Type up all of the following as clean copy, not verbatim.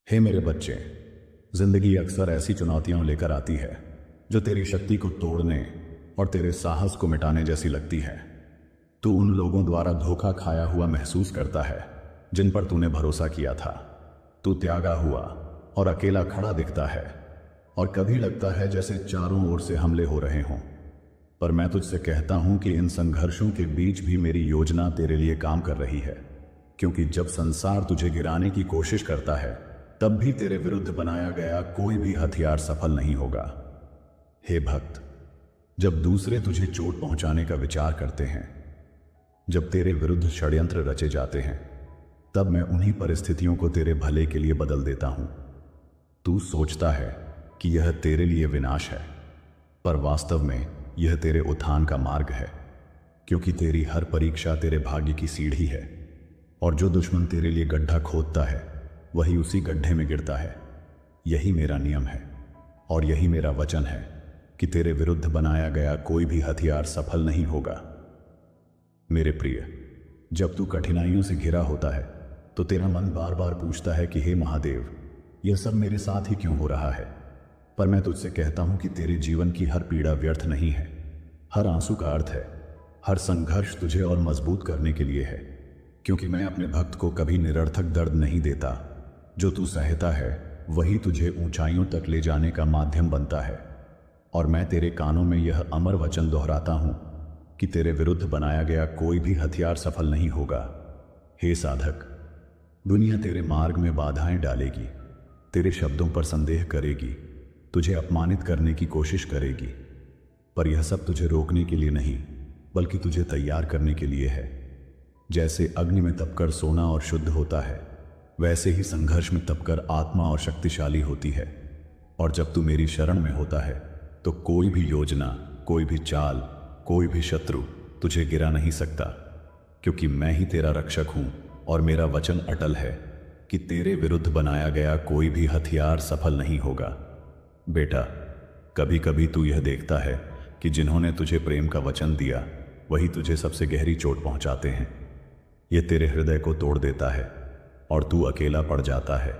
हे मेरे बच्चे, जिंदगी अक्सर ऐसी चुनौतियां लेकर आती है जो तेरी शक्ति को तोड़ने और तेरे साहस को मिटाने जैसी लगती है। तू उन लोगों द्वारा धोखा खाया हुआ महसूस करता है जिन पर तूने भरोसा किया था। तू त्यागा हुआ और अकेला खड़ा दिखता है और कभी लगता है जैसे चारों ओर से हमले हो रहे हों। पर मैं तुझसे कहता हूं कि इन संघर्षों के बीच भी मेरी योजना तेरे लिए काम कर रही है, क्योंकि जब संसार तुझे गिराने की कोशिश करता है तब भी तेरे विरुद्ध बनाया गया कोई भी हथियार सफल नहीं होगा। हे भक्त, जब दूसरे तुझे चोट पहुंचाने का विचार करते हैं, जब तेरे विरुद्ध षड्यंत्र रचे जाते हैं, तब मैं उन्हीं परिस्थितियों को तेरे भले के लिए बदल देता हूं। तू सोचता है कि यह तेरे लिए विनाश है, पर वास्तव में यह तेरे उत्थान का मार्ग है, क्योंकि तेरी हर परीक्षा तेरे भाग्य की सीढ़ी है। और जो दुश्मन तेरे लिए गड्ढा खोदता है वही उसी गड्ढे में गिरता है। यही मेरा नियम है और यही मेरा वचन है कि तेरे विरुद्ध बनाया गया कोई भी हथियार सफल नहीं होगा। मेरे प्रिय, जब तू कठिनाइयों से घिरा होता है तो तेरा मन बार बार पूछता है कि हे महादेव, यह सब मेरे साथ ही क्यों हो रहा है। पर मैं तुझसे कहता हूं कि तेरे जीवन की हर पीड़ा व्यर्थ नहीं है। हर आंसू का अर्थ है, हर संघर्ष तुझे और मजबूत करने के लिए है, क्योंकि मैं अपने भक्त को कभी निरर्थक दर्द नहीं देता। जो तू सहता है वही तुझे ऊंचाइयों तक ले जाने का माध्यम बनता है। और मैं तेरे कानों में यह अमर वचन दोहराता हूं कि तेरे विरुद्ध बनाया गया कोई भी हथियार सफल नहीं होगा। हे साधक, दुनिया तेरे मार्ग में बाधाएं डालेगी, तेरे शब्दों पर संदेह करेगी, तुझे अपमानित करने की कोशिश करेगी, पर यह सब तुझे रोकने के लिए नहीं बल्कि तुझे तैयार करने के लिए है। जैसे अग्नि में तपकर सोना और शुद्ध होता है, वैसे ही संघर्ष में तपकर आत्मा और शक्तिशाली होती है। और जब तू मेरी शरण में होता है तो कोई भी योजना, कोई भी चाल, कोई भी शत्रु तुझे गिरा नहीं सकता, क्योंकि मैं ही तेरा रक्षक हूं और मेरा वचन अटल है कि तेरे विरुद्ध बनाया गया कोई भी हथियार सफल नहीं होगा। बेटा, कभी कभी तू यह देखता है कि जिन्होंने तुझे प्रेम का वचन दिया वही तुझे सबसे गहरी चोट पहुंचाते हैं। यह तेरे हृदय को तोड़ देता है और तू अकेला पड़ जाता है।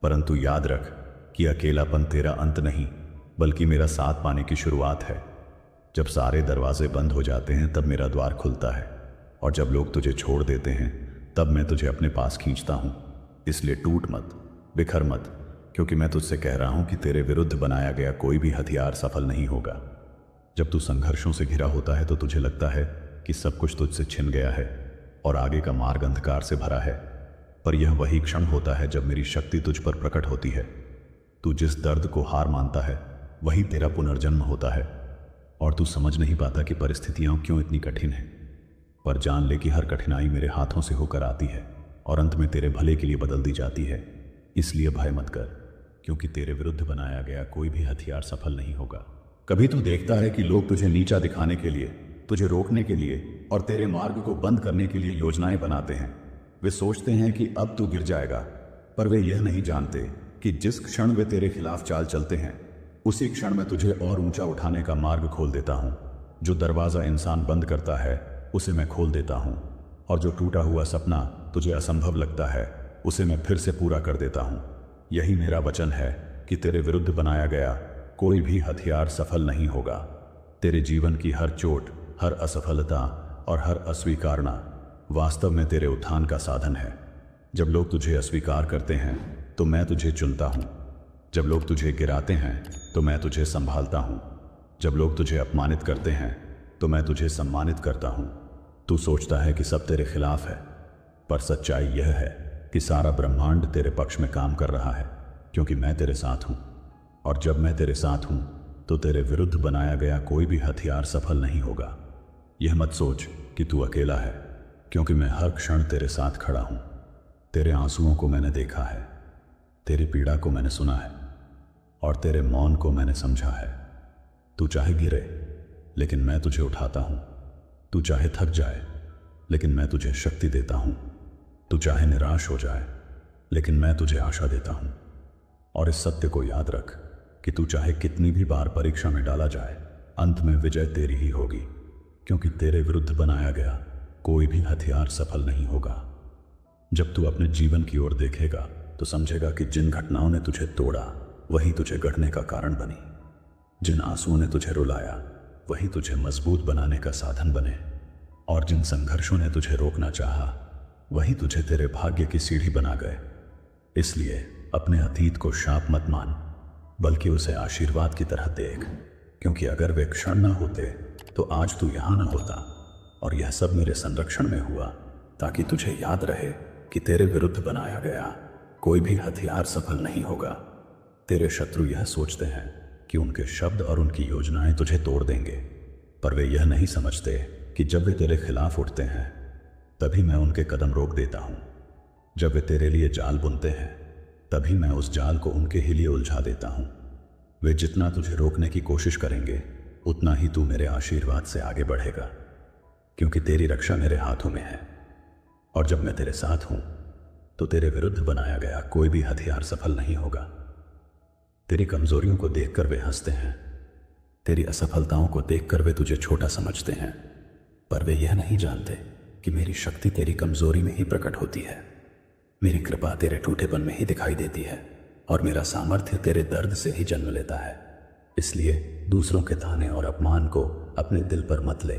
परंतु याद रख कि अकेलापन तेरा अंत नहीं बल्कि मेरा साथ पाने की शुरुआत है। जब सारे दरवाजे बंद हो जाते हैं तब मेरा द्वार खुलता है, और जब लोग तुझे छोड़ देते हैं तब मैं तुझे अपने पास खींचता हूं। इसलिए टूट मत, बिखर मत, क्योंकि मैं तुझसे कह रहा हूं कि तेरे विरुद्ध बनाया गया कोई भी हथियार सफल नहीं होगा। जब तू संघर्षों से घिरा होता है तो तुझे लगता है कि सब कुछ तुझसे छिन गया है और आगे का मार्ग अंधकार से भरा है, पर यह वही क्षण होता है जब मेरी शक्ति तुझ पर प्रकट होती है। तू जिस दर्द को हार मानता है वही तेरा पुनर्जन्म होता है, और तू समझ नहीं पाता कि परिस्थितियां क्यों इतनी कठिन हैं। पर जान ले कि हर कठिनाई मेरे हाथों से होकर आती है और अंत में तेरे भले के लिए बदल दी जाती है। इसलिए भय मत कर, क्योंकि तेरे विरुद्ध बनाया गया कोई भी हथियार सफल नहीं होगा। कभी तू देखता है कि लोग तुझे नीचा दिखाने के लिए, तुझे रोकने के लिए और तेरे मार्ग को बंद करने के लिए योजनाएं बनाते हैं। वे सोचते हैं कि अब तू गिर जाएगा, पर वे यह नहीं जानते कि जिस क्षण वे तेरे खिलाफ चाल चलते हैं उसी क्षण में तुझे और ऊंचा उठाने का मार्ग खोल देता हूं। जो दरवाजा इंसान बंद करता है उसे मैं खोल देता हूं, और जो टूटा हुआ सपना तुझे असंभव लगता है उसे मैं फिर से पूरा कर देता हूं। यही मेरा वचन है कि तेरे विरुद्ध बनाया गया कोई भी हथियार सफल नहीं होगा। तेरे जीवन की हर चोट, हर असफलता और हर अस्वीकारना वास्तव में तेरे उत्थान का साधन है। जब लोग तुझे अस्वीकार करते हैं तो मैं तुझे चुनता हूं। जब लोग तुझे गिराते हैं तो मैं तुझे संभालता हूं। जब लोग तुझे अपमानित करते हैं तो मैं तुझे सम्मानित करता हूं। तू सोचता है कि सब तेरे खिलाफ है, पर सच्चाई यह है कि सारा ब्रह्मांड तेरे पक्ष में काम कर रहा है, क्योंकि मैं तेरे साथ हूं। और जब मैं तेरे साथ हूं तो तेरे विरुद्ध बनाया गया कोई भी हथियार सफल नहीं होगा। यह मत सोच कि तू अकेला है, क्योंकि मैं हर क्षण तेरे साथ खड़ा हूं। तेरे आंसुओं को मैंने देखा है, तेरी पीड़ा को मैंने सुना है और तेरे मौन को मैंने समझा है। तू चाहे गिरे लेकिन मैं तुझे उठाता हूं। तू चाहे थक जाए लेकिन मैं तुझे शक्ति देता हूं। तू चाहे निराश हो जाए लेकिन मैं तुझे आशा देता हूं। और इस सत्य को याद रख कि तू चाहे कितनी भी बार परीक्षा में डाला जाए, अंत में विजय तेरी ही होगी, क्योंकि तेरे विरुद्ध बनाया गया कोई भी हथियार सफल नहीं होगा। जब तू अपने जीवन की ओर देखेगा तो समझेगा कि जिन घटनाओं ने तुझे तोड़ा वही तुझे गढ़ने का कारण बनी। जिन आंसुओं ने तुझे रुलाया वही तुझे मजबूत बनाने का साधन बने। और जिन संघर्षों ने तुझे रोकना चाहा वही तुझे तेरे भाग्य की सीढ़ी बना गए। इसलिए अपने अतीत को शाप मत मान, बल्कि उसे आशीर्वाद की तरह देख, क्योंकि अगर वे क्षण न होते तो आज तू यहां न होता। और यह सब मेरे संरक्षण में हुआ ताकि तुझे याद रहे कि तेरे विरुद्ध बनाया गया कोई भी हथियार सफल नहीं होगा। तेरे शत्रु यह सोचते हैं कि उनके शब्द और उनकी योजनाएं तुझे तोड़ देंगे, पर वे यह नहीं समझते कि जब वे तेरे खिलाफ उठते हैं तभी मैं उनके कदम रोक देता हूं। जब वे तेरे लिए जाल बुनते हैं तभी मैं उस जाल को उनके ही लिए उलझा देता हूं। वे जितना तुझे रोकने की कोशिश करेंगे उतना ही तू मेरे आशीर्वाद से आगे बढ़ेगा, क्योंकि तेरी रक्षा मेरे हाथों में है। और जब मैं तेरे साथ हूं तो तेरे विरुद्ध बनाया गया कोई भी हथियार सफल नहीं होगा। तेरी कमजोरियों को देखकर वे हंसते हैं, तेरी असफलताओं को देखकर वे तुझे छोटा समझते हैं, पर वे यह नहीं जानते कि मेरी शक्ति तेरी कमजोरी में ही प्रकट होती है। मेरी कृपा तेरे टूटेपन में ही दिखाई देती है और मेरा सामर्थ्य तेरे दर्द से ही जन्म लेता है। इसलिए दूसरों के ताने और अपमान को अपने दिल पर मत ले,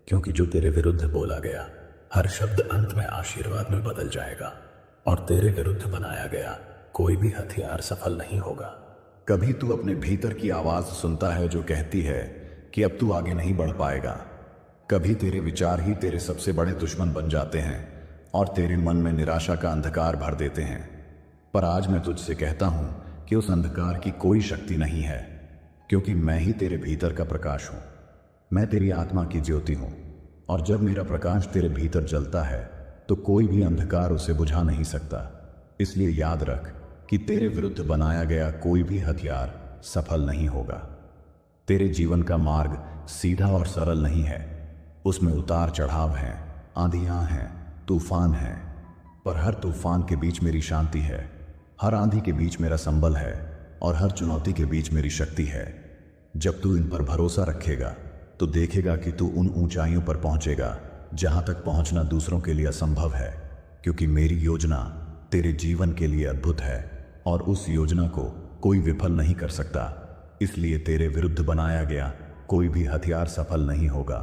क्योंकि जो तेरे विरुद्ध बोला गया हर शब्द अंत में आशीर्वाद में बदल जाएगा और तेरे विरुद्ध बनाया गया कोई भी हथियार सफल नहीं होगा। कभी तू अपने भीतर की आवाज सुनता है जो कहती है कि अब तू आगे नहीं बढ़ पाएगा। कभी तेरे विचार ही तेरे सबसे बड़े दुश्मन बन जाते हैं और तेरे मन में निराशा का अंधकार भर देते हैं। पर आज मैं तुझसे कहता हूं कि उस अंधकार की कोई शक्ति नहीं है, क्योंकि मैं ही तेरे भीतर का प्रकाश हूं। मैं तेरी आत्मा की ज्योति हूं, और जब मेरा प्रकाश तेरे भीतर जलता है तो कोई भी अंधकार उसे बुझा नहीं सकता। इसलिए याद रख कि तेरे विरुद्ध बनाया गया कोई भी हथियार सफल नहीं होगा। तेरे जीवन का मार्ग सीधा और सरल नहीं है, उसमें उतार चढ़ाव हैं, आंधियां हैं, तूफान हैं, पर हर तूफान के बीच मेरी शांति है, हर आंधी के बीच मेरा संबल है और हर चुनौती के बीच मेरी शक्ति है। जब तू इन पर भरोसा रखेगा तो देखेगा कि तू उन ऊंचाइयों पर पहुंचेगा जहां तक पहुंचना दूसरों के लिए असंभव है, क्योंकि मेरी योजना तेरे जीवन के लिए अद्भुत है और उस योजना को कोई विफल नहीं कर सकता। इसलिए तेरे विरुद्ध बनाया गया कोई भी हथियार सफल नहीं होगा।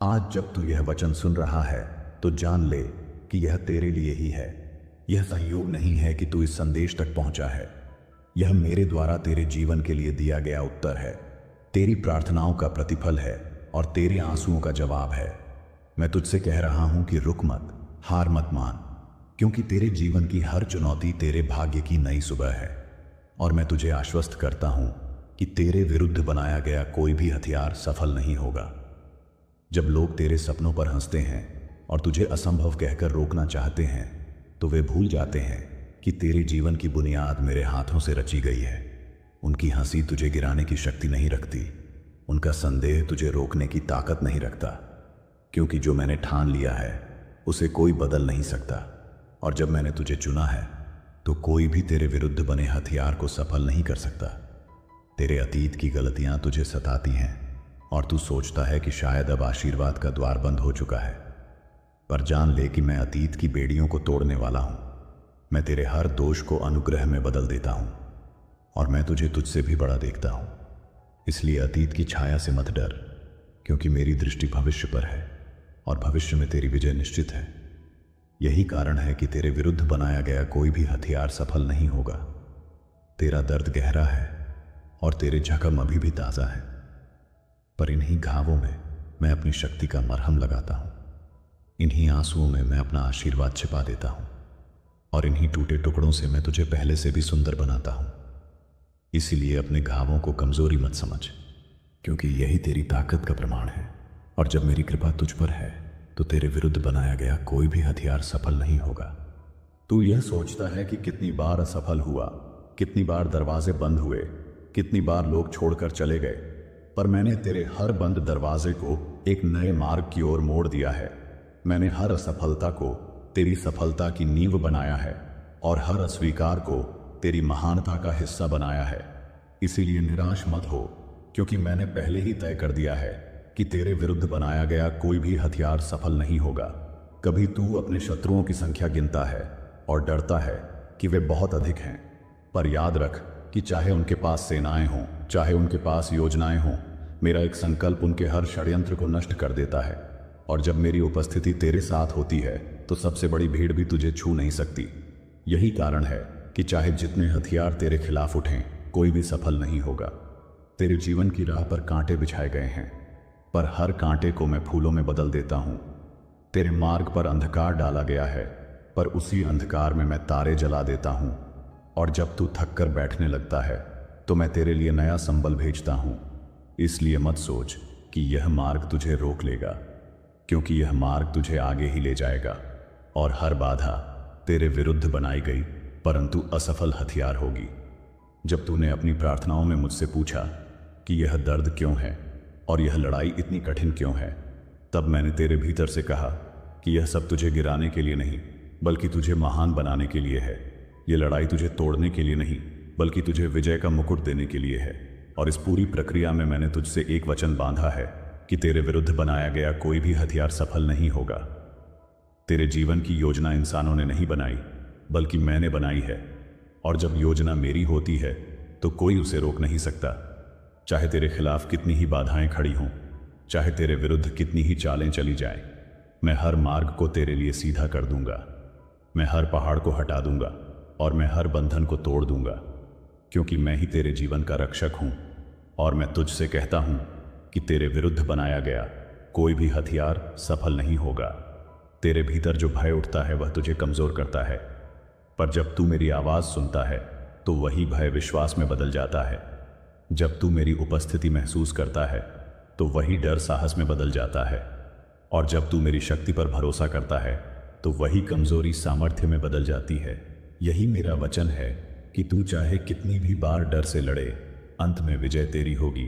आज जब तू यह वचन सुन रहा है तो जान ले कि यह तेरे लिए ही है। यह संयोग नहीं है कि तू इस संदेश तक पहुंचा है, यह मेरे द्वारा तेरे जीवन के लिए दिया गया उत्तर है, तेरी प्रार्थनाओं का प्रतिफल है और तेरे आंसुओं का जवाब है। मैं तुझसे कह रहा हूं कि रुक मत, हार मत मान, क्योंकि तेरे जीवन की हर चुनौती तेरे भाग्य की नई सुबह है। और मैं तुझे आश्वस्त करता हूं कि तेरे विरुद्ध बनाया गया कोई भी हथियार सफल नहीं होगा। जब लोग तेरे सपनों पर हंसते हैं और तुझे असंभव कहकर रोकना चाहते हैं तो वे भूल जाते हैं कि तेरे जीवन की बुनियाद मेरे हाथों से रची गई है। उनकी हंसी तुझे गिराने की शक्ति नहीं रखती, उनका संदेह तुझे रोकने की ताकत नहीं रखता, क्योंकि जो मैंने ठान लिया है उसे कोई बदल नहीं सकता। और जब मैंने तुझे चुना है तो कोई भी तेरे विरुद्ध बने हथियार को सफल नहीं कर सकता। तेरे अतीत की गलतियां तुझे सताती हैं और तू सोचता है कि शायद अब आशीर्वाद का द्वार बंद हो चुका है, पर जान ले कि मैं अतीत की बेड़ियों को तोड़ने वाला हूं। मैं तेरे हर दोष को अनुग्रह में बदल देता हूं और मैं तुझे तुझसे भी बड़ा देखता हूं। इसलिए अतीत की छाया से मत डर, क्योंकि मेरी दृष्टि भविष्य पर है और भविष्य में तेरी विजय निश्चित है। यही कारण है कि तेरे विरुद्ध बनाया गया कोई भी हथियार सफल नहीं होगा। तेरा दर्द गहरा है और तेरे जख्म अभी भी ताजा है, पर इन्हीं घावों में मैं अपनी शक्ति का मरहम लगाता हूं। इन्हीं आंसुओं में मैं अपना आशीर्वाद छिपा देता हूं और इन्हीं टूटे टुकड़ों से मैं तुझे पहले से भी सुंदर बनाता हूं। इसीलिए अपने घावों को कमजोरी मत समझ, क्योंकि यही तेरी ताकत का प्रमाण है। और जब मेरी कृपा तुझ पर है तो तेरे विरुद्ध बनाया गया कोई भी हथियार सफल नहीं होगा। तू यह सोचता है कि कितनी बार असफल हुआ, कितनी बार दरवाजे बंद हुए, कितनी बार लोग छोड़कर चले गए, पर मैंने तेरे हर बंद दरवाजे को एक नए मार्ग की ओर मोड़ दिया है। मैंने हर असफलता को तेरी सफलता की नींव बनाया है और हर अस्वीकार को तेरी महानता का हिस्सा बनाया है। इसीलिए निराश मत हो, क्योंकि मैंने पहले ही तय कर दिया है कि तेरे विरुद्ध बनाया गया कोई भी हथियार सफल नहीं होगा। कभी तू अपने शत्रुओं की संख्या गिनता है और डरता है कि वे बहुत अधिक हैं, पर याद रख कि चाहे उनके पास सेनाएं हों, चाहे उनके पास योजनाएं हों, मेरा एक संकल्प उनके हर षड्यंत्र को नष्ट कर देता है। और जब मेरी उपस्थिति तेरे साथ होती है तो सबसे बड़ी भीड़ भी तुझे छू नहीं सकती। यही कारण है कि चाहे जितने हथियार तेरे खिलाफ उठें, कोई भी सफल नहीं होगा। तेरे जीवन की राह पर कांटे बिछाए गए हैं, पर हर कांटे को मैं फूलों में बदल देता हूं। तेरे मार्ग पर अंधकार डाला गया है, पर उसी अंधकार में मैं तारे जला देता हूं। और जब तू थक कर बैठने लगता है तो मैं तेरे लिए नया संबल भेजता हूं। इसलिए मत सोच कि यह मार्ग तुझे रोक लेगा, क्योंकि यह मार्ग तुझे आगे ही ले जाएगा। और हर बाधा तेरे विरुद्ध बनाई गई परंतु असफल हथियार होगी। जब तूने अपनी प्रार्थनाओं में मुझसे पूछा कि यह दर्द क्यों है और यह लड़ाई इतनी कठिन क्यों है, तब मैंने तेरे भीतर से कहा कि यह सब तुझे गिराने के लिए नहीं, बल्कि तुझे महान बनाने के लिए है। यह लड़ाई तुझे तोड़ने के लिए नहीं, बल्कि तुझे विजय का मुकुट देने के लिए है। और इस पूरी प्रक्रिया में मैंने तुझसे एक वचन बांधा है कि तेरे विरुद्ध बनाया गया कोई भी हथियार सफल नहीं होगा। तेरे जीवन की योजना इंसानों ने नहीं बनाई, बल्कि मैंने बनाई है। और जब योजना मेरी होती है तो कोई उसे रोक नहीं सकता। चाहे तेरे खिलाफ कितनी ही बाधाएं खड़ी हों, चाहे तेरे विरुद्ध कितनी ही चालें चली जाएं, मैं हर मार्ग को तेरे लिए सीधा कर दूंगा। मैं हर पहाड़ को हटा दूंगा और मैं हर बंधन को तोड़ दूंगा, क्योंकि मैं ही तेरे जीवन का रक्षक हूं। और मैं तुझसे कहता हूं कि तेरे विरुद्ध बनाया गया कोई भी हथियार सफल नहीं होगा। तेरे भीतर जो भय उठता है वह तुझे कमजोर करता है, पर जब तू मेरी आवाज सुनता है तो वही भय विश्वास में बदल जाता है। जब तू मेरी उपस्थिति महसूस करता है तो वही डर साहस में बदल जाता है। और जब तू मेरी शक्ति पर भरोसा करता है तो वही कमजोरी सामर्थ्य में बदल जाती है। यही मेरा वचन है कि तू चाहे कितनी भी बार डर से लड़े, अंत में विजय तेरी होगी।